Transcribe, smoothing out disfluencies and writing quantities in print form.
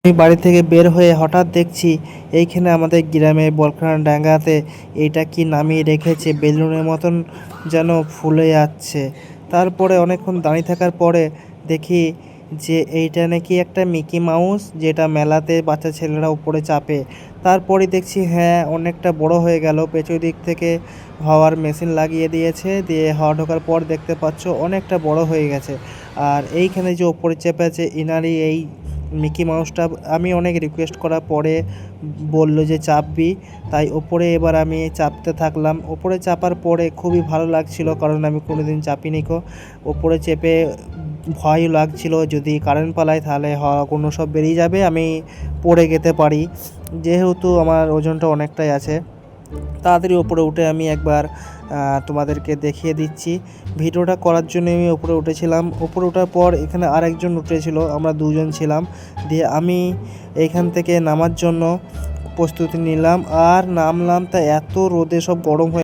আমি বাড়ি থেকে বের হয়ে হঠাৎ দেখছি এইখানে আমাদের গ্রামে বলখানা ডাঙ্গাতে এটা কি নামিয়ে রেখেছে, বেলুনের মতন যেন ফুলে যাচ্ছে। তারপরে অনেকক্ষণ দাঁড়িয়ে থাকার পরে দেখি যে এইটা নাকি একটা মিকি মাউস, যেটা মেলাতে বাচ্চা ছেলেরা উপরে চাপে। তারপরে দেখছি হ্যাঁ অনেকটা বড় হয়ে গেল, পেছন দিক থেকে হাওয়ার মেশিন লাগিয়ে দিয়েছে, দিয়ে হাওয়া ঢোকার পর দেখতে পাচ্ছ অনেকটা বড় হয়ে গেছে। আর এইখানে যে ওপরে চেপে আছে ইনারই এই মিকি মাউসটা। আমি অনেক রিকোয়েস্ট করার পরে বলল যে চাপবি, তাই ওপরে এবার আমি চাপতে থাকলাম। ওপরে চাপার পরে খুবই ভালো লাগছিল, কারণ আমি কোনোদিন চাপিনি কো। ওপরে চেপে ভয় লাগছিল যদি কারেন্ট পালায় তাহলে কোনো সব বেরিয়ে যাবে, আমি পড়ে যেতে পারি। যেহেতু আমার ওজনটা অনেকটাই আছে, তাড়াতাড়ি ওপরে উঠে আমি একবার তোমাদেরকে দেখিয়ে দিচ্ছি। ভিডিওটা করার জন্য আমি ওপরে উঠেছিলাম। ওপরে ওঠার পর এখানে আরেকজন উঠেছিল, আমরা দুজন ছিলাম। দিয়ে আমি এইখান থেকে নামার জন্য প্রস্তুতি নিলাম, আর নামলাম। তা এত রোদে সব গরম হয়ে